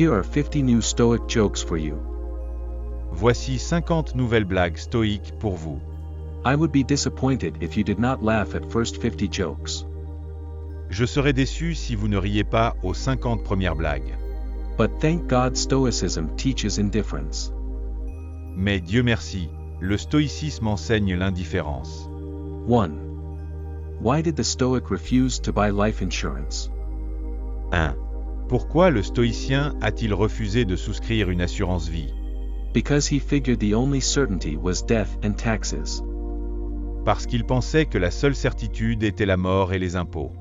Here are 50 new Stoic jokes for you. Voici 50 nouvelles blagues stoïques pour vous. I would be disappointed if you did not laugh at first 50 jokes. Je serais déçu si vous ne riez pas aux 50 premières blagues. But thank God Stoicism teaches indifference. Mais Dieu merci, le stoïcisme enseigne l'indifférence. 1. Why did the Stoic refuse to buy life insurance? 1. Pourquoi le stoïcien a-t-il refusé de souscrire une assurance vie? Because he figured the only certainty was death and taxes. Parce qu'il pensait que la seule certitude était la mort et les impôts.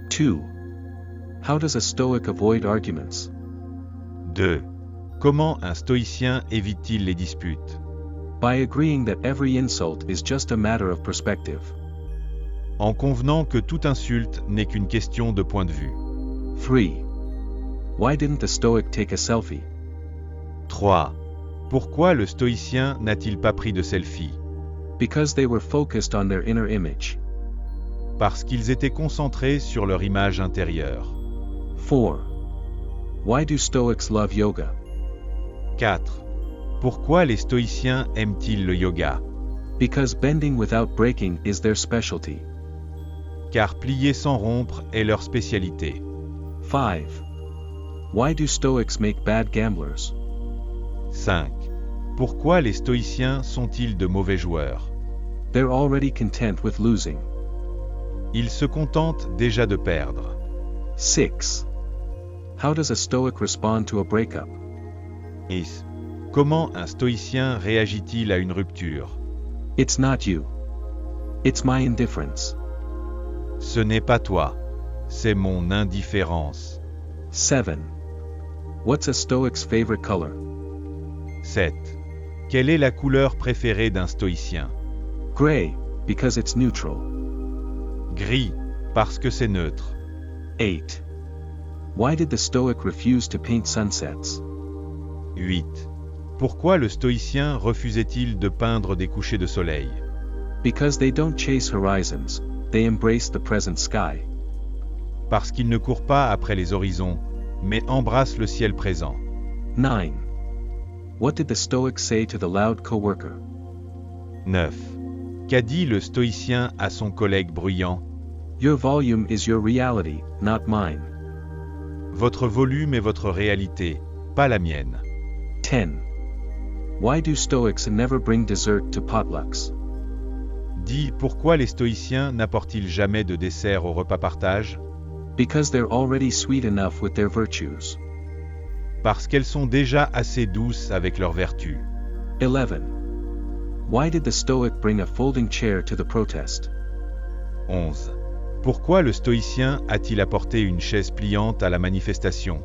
2. How does a Stoic avoid arguments? 2. Comment un stoïcien évite-t-il les disputes? By agreeing that every insult is just a matter of perspective. En convenant que toute insulte n'est qu'une question de point de vue. 3. Why didn't the Stoic take a selfie? 3. Pourquoi le stoïcien n'a-t-il pas pris de selfie? Because they were focused on their inner image. Parce qu'ils étaient concentrés sur leur image intérieure. 4. Why do Stoics love yoga? 4. Pourquoi les stoïciens aiment-ils le yoga? Because bending without breaking is their specialty. Car plier sans rompre est leur spécialité. 5. Why do Stoics make bad gamblers? 5. Pourquoi les stoïciens sont-ils de mauvais joueurs? They're already content with losing. Ils se contentent déjà de perdre. 6. How does a Stoic respond to a breakup? Et comment un stoïcien réagit-il à une rupture? It's not you. It's my indifference. Ce n'est pas toi, c'est mon indifférence. 7. What's a Stoic's favorite color? 7. Quelle est la couleur préférée d'un stoïcien? Gray, because it's neutral. Gris, parce que c'est neutre. 8. Why did the Stoic refuse to paint sunsets? 8. Pourquoi le stoïcien refusait-il de peindre des couchers de soleil? Because they don't chase horizons, they embrace the present sky. Parce qu'il ne court pas après les horizons, mais embrasse le ciel présent. 9. What did the Stoic say to the loud coworker? 9. Qu'a dit le stoïcien à son collègue bruyant? Your volume is your reality, not mine. Votre volume est votre réalité, pas la mienne. 10. Why do Stoics never bring dessert to potlucks? 10. Pourquoi les stoïciens n'apportent-ils jamais de dessert au repas partage? Because they're already sweet enough with their virtues. Parce qu'elles sont déjà assez douces avec leurs vertus. 11. Why did the Stoic bring a folding chair to the protest? 11. Pourquoi le stoïcien a-t-il apporté une chaise pliante à la manifestation?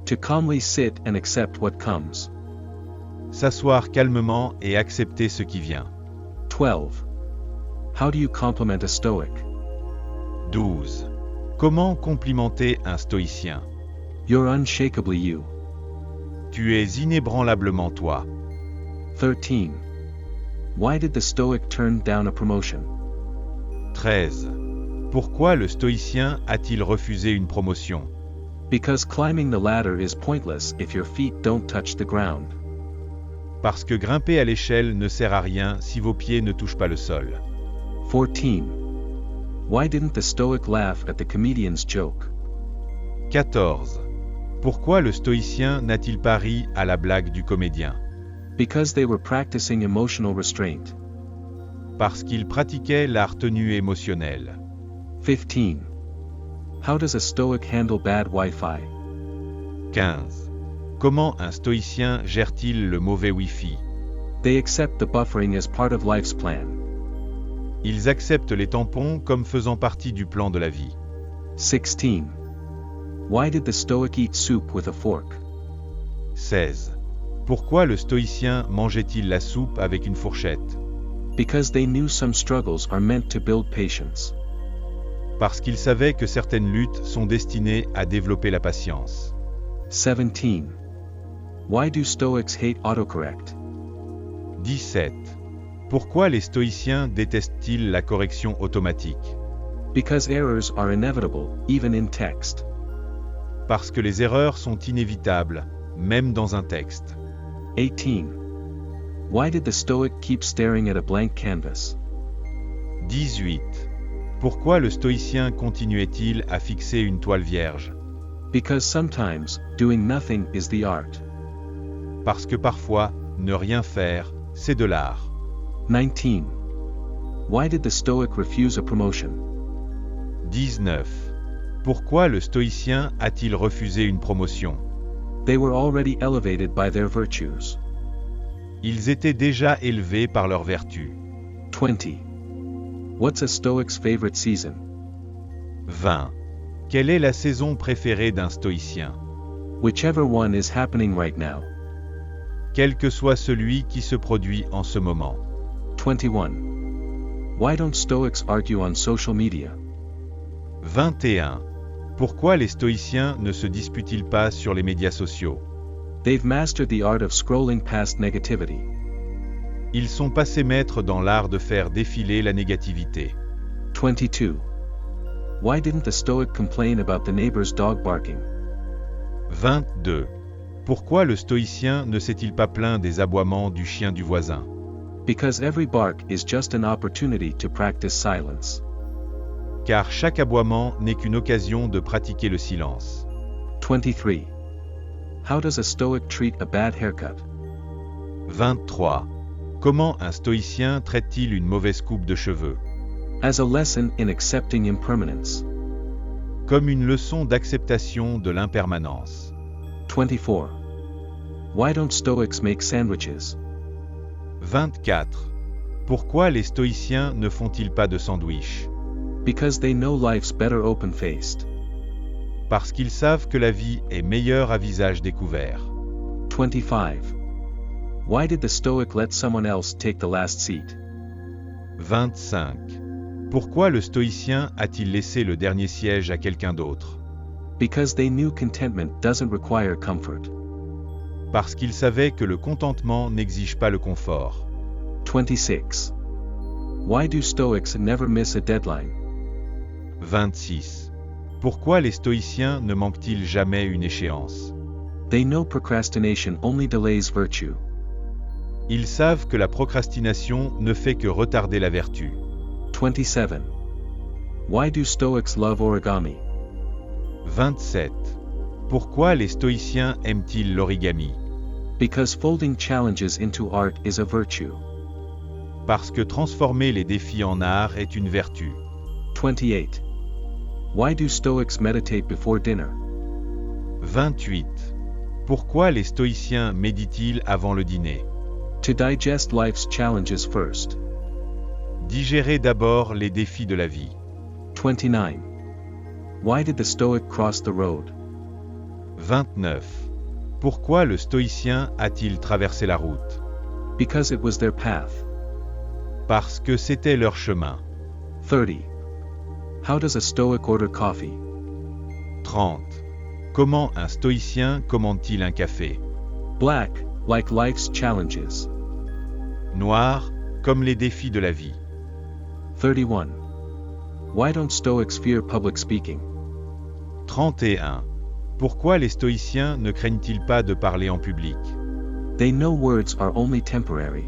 To calmly sit and accept what comes. S'asseoir calmement et accepter ce qui vient. 12. How do you compliment a Stoic? 12. Comment complimenter un stoïcien? You're unshakably you. Tu es inébranlablement toi. 13. Why did the Stoic turn down a promotion? 13. Pourquoi le stoïcien a-t-il refusé une promotion? Because climbing the ladder is pointless if your feet don't touch the ground. Parce que grimper à l'échelle ne sert à rien si vos pieds ne touchent pas le sol. 14. Why didn't the Stoic laugh at the comedian's joke? 14. Pourquoi le stoïcien n'a-t-il pas ri à la blague du comédien? Because they were practicing emotional restraint. Parce qu'il pratiquait la retenue émotionnelle. 15. How does a Stoic handle bad Wi-Fi? 15. Comment un stoïcien gère-t-il le mauvais Wi-Fi? They accept the buffering as part of life's plan. Ils acceptent les tampons comme faisant partie du plan de la vie. 16. Why did the Stoic eat soup with a fork? 16. Pourquoi le stoïcien mangeait-il la soupe avec une fourchette? Because they knew some struggles are meant to build patience. Parce qu'il savait que certaines luttes sont destinées à développer la patience. 17. Why do Stoics hate autocorrect? 17. Pourquoi les stoïciens détestent-ils la correction automatique? Because errors are inevitable, even in text. Parce que les erreurs sont inévitables, même dans un texte. 18. Why did the Stoic keep staring at a blank canvas? 18. Pourquoi le stoïcien continuait-il à fixer une toile vierge? Because sometimes, doing nothing is the art. Parce que parfois, ne rien faire, c'est de l'art. 19. Why did the Stoic refuse a promotion? 19. Pourquoi le stoïcien a-t-il refusé une promotion? They were already elevated by their virtues. Ils étaient déjà élevés par leurs vertus. 20. What's a Stoic's favorite season? 20. Quelle est la saison préférée d'un stoïcien? Whichever one is happening right now. Quel que soit celui qui se produit en ce moment. 21. Why don't Stoics argue on social media? 21. Pourquoi les stoïciens ne se disputent-ils pas sur les médias sociaux? They've mastered the art of scrolling past negativity. Ils sont passés maîtres dans l'art de faire défiler la négativité. 22. Why didn't the Stoic complain about the neighbor's dog barking? 22. Pourquoi le stoïcien ne s'est-il pas plaint des aboiements du chien du voisin? Because every bark is just an opportunity to practice silence. Car chaque aboiement n'est qu'une occasion de pratiquer le silence. 23. How does a Stoic treat a bad haircut? 23. Comment un stoïcien traite-t-il une mauvaise coupe de cheveux? As a lesson in accepting impermanence. Comme une leçon d'acceptation de l'impermanence. 24. Why don't Stoics make sandwiches? 24. Pourquoi les stoïciens ne font-ils pas de sandwich? Because they know life's better open-faced. Parce qu'ils savent que la vie est meilleure à visage découvert. 25. Why did the Stoic let someone else take the last seat? 25. Pourquoi le stoïcien a-t-il laissé le dernier siège à quelqu'un d'autre? Because they knew contentment doesn't require comfort. Parce qu'il savait que le contentement n'exige pas le confort. 26. Why do Stoics never miss a deadline? 26. Pourquoi les stoïciens ne manquent-ils jamais une échéance? They know procrastination only delays virtue. Ils savent que la procrastination ne fait que retarder la vertu. 27. Why do Stoics love origami? 27. Pourquoi les stoïciens aiment-ils l'origami? Because folding challenges into art is a virtue. Parce que transformer les défis en art est une vertu. 28. Why do Stoics meditate before dinner? 28. Pourquoi les stoïciens méditent-ils avant le dîner? To digest life's challenges first. Digérer d'abord les défis de la vie. 29. Why did the Stoic cross the road? 29. Pourquoi le stoïcien a-t-il traversé la route? Because it was their path. Parce que c'était leur chemin. 30. How does a Stoic order coffee? 30. Comment un stoïcien commande-t-il un café? Black, like life's challenges. Noir, comme les défis de la vie. 31. Why don't Stoics fear public speaking? 31. Pourquoi les stoïciens ne craignent-ils pas de parler en public? They know words are only temporary.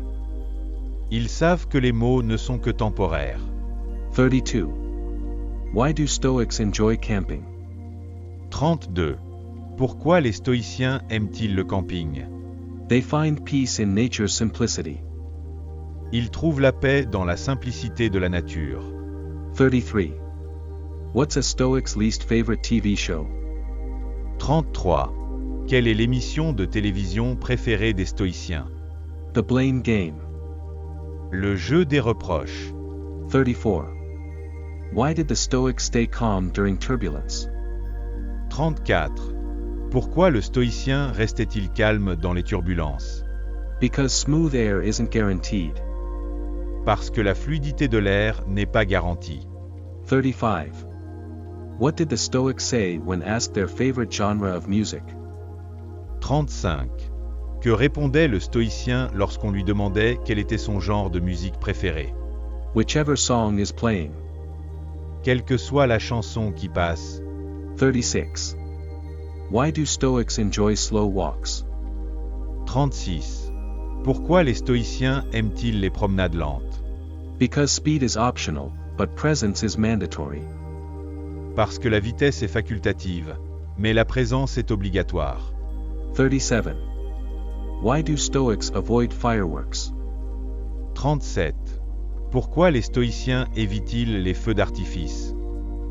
Ils savent que les mots ne sont que temporaires. 32. Why do Stoics enjoy camping? 32. Pourquoi les stoïciens aiment-ils le camping? They find peace in nature's simplicity. Ils trouvent la paix dans la simplicité de la nature. 33. What's a Stoic's least favorite TV show? 33. Quelle est l'émission de télévision préférée des stoïciens? The blame game. Le jeu des reproches. 34. Why did the Stoics stay calm during turbulence? 34. Pourquoi le stoïcien restait-il calme dans les turbulences? Because smooth air isn't guaranteed. Parce que la fluidité de l'air n'est pas garantie. 35. What did the Stoics say when asked their favorite genre of music? 35. Que répondait le stoïcien lorsqu'on lui demandait quel était son genre de musique préféré? Whichever song is playing. Quelle que soit la chanson qui passe. 36. Why do Stoics enjoy slow walks? 36. Pourquoi les stoïciens aiment-ils les promenades lentes? Because speed is optional, but presence is mandatory. Parce que la vitesse est facultative, mais la présence est obligatoire. 37. Why do Stoics avoid fireworks? 37. Pourquoi les stoïciens évitent-ils les feux d'artifice?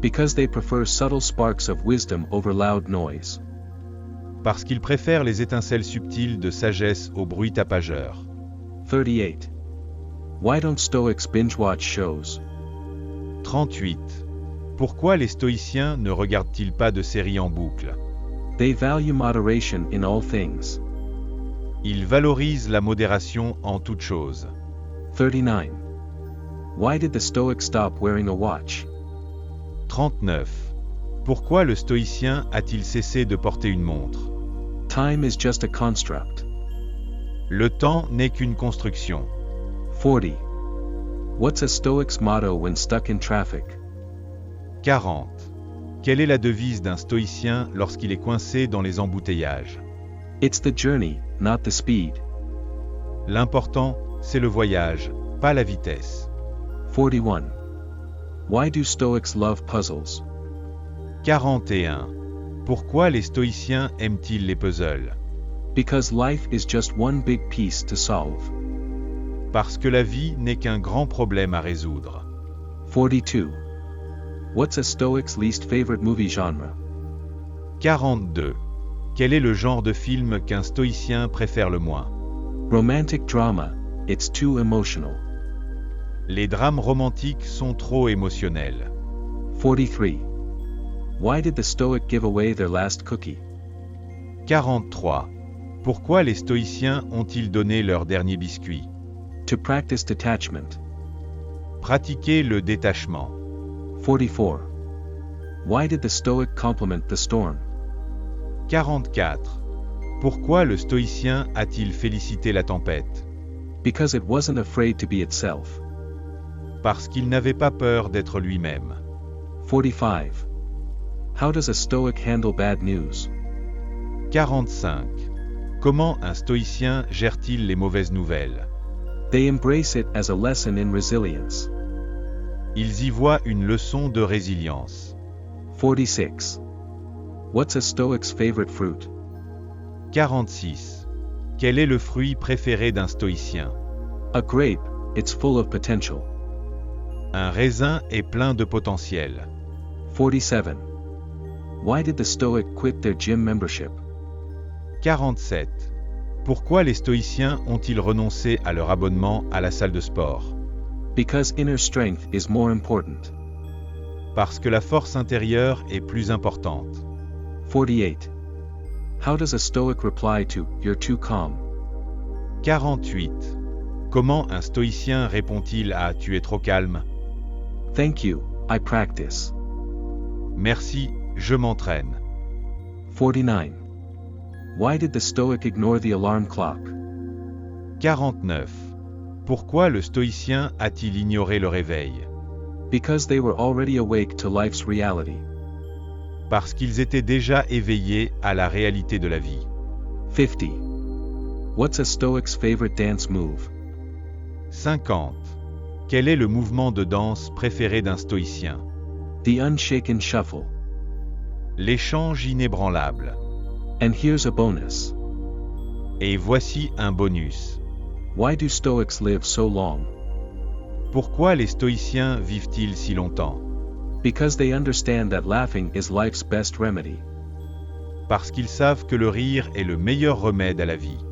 Because they prefer subtle sparks of wisdom over loud noise. Parce qu'ils préfèrent les étincelles subtiles de sagesse au bruit tapageur. 38. Why don't Stoics binge-watch shows? 38. Pourquoi les stoïciens ne regardent-ils pas de séries en boucle? They value moderation in all things. Ils valorisent la modération en toutes choses. 39. Why did the Stoic stop wearing a watch? 39. Pourquoi le stoïcien a-t-il cessé de porter une montre? Time is just a construct. Le temps n'est qu'une construction. 40. What's a Stoic's motto when stuck in traffic? 40. Quelle est la devise d'un stoïcien lorsqu'il est coincé dans les embouteillages? It's the journey, not the speed. L'important, c'est le voyage, pas la vitesse. 41. Why do Stoics love puzzles? 41. Pourquoi les stoïciens aiment-ils les puzzles? Because life is just one big piece to solve. Parce que la vie n'est qu'un grand problème à résoudre. 42. What's a Stoic's least favorite movie genre? 42. Quel est le genre de film qu'un stoïcien préfère le moins? Romantic drama. It's too emotional. Les drames romantiques sont trop émotionnels. 43. Why did the Stoic give away their last cookie? 43. Pourquoi les stoïciens ont-ils donné leur dernier biscuit? To practice detachment. Pratiquer le détachement. 44. Why did the Stoic compliment the storm? 44. Pourquoi le stoïcien a-t-il félicité la tempête? Because it wasn't afraid to be itself. Parce qu'il n'avait pas peur d'être lui-même. 45. How does a Stoic handle bad news? 45. Comment un stoïcien gère-t-il les mauvaises nouvelles? They embrace it as a lesson in resilience. Ils y voient une leçon de résilience. 46. What's a Stoic's favorite fruit? 46. Quel est le fruit préféré d'un stoïcien? A grape, it's full of potential. Un raisin est plein de potentiel. 47. Why did the Stoic quit their gym membership? 47. Pourquoi les stoïciens ont-ils renoncé à leur abonnement à la salle de sport? Because inner strength is more important. Parce que la force intérieure est plus importante. 48. How does a Stoic reply to, "You're too calm"? 48. Comment un stoïcien répond-il à « Tu es trop calme » ? Thank you, I practice. Merci, je m'entraîne. 49. Why did the Stoic ignore the alarm clock? 49. Pourquoi le stoïcien a-t-il ignoré le réveil? Because they were already awake to life's reality. Parce qu'ils étaient déjà éveillés à la réalité de la vie. 50. What's a Stoic's favorite dance move? 50. Quel est le mouvement de danse préféré d'un stoïcien? The unshaken shuffle. L'échange inébranlable. And here's a bonus. Et voici un bonus. Why do Stoics live so long? Pourquoi les stoïciens vivent-ils si longtemps? Because they understand that laughing is life's best remedy. Parce qu'ils savent que le rire est le meilleur remède à la vie.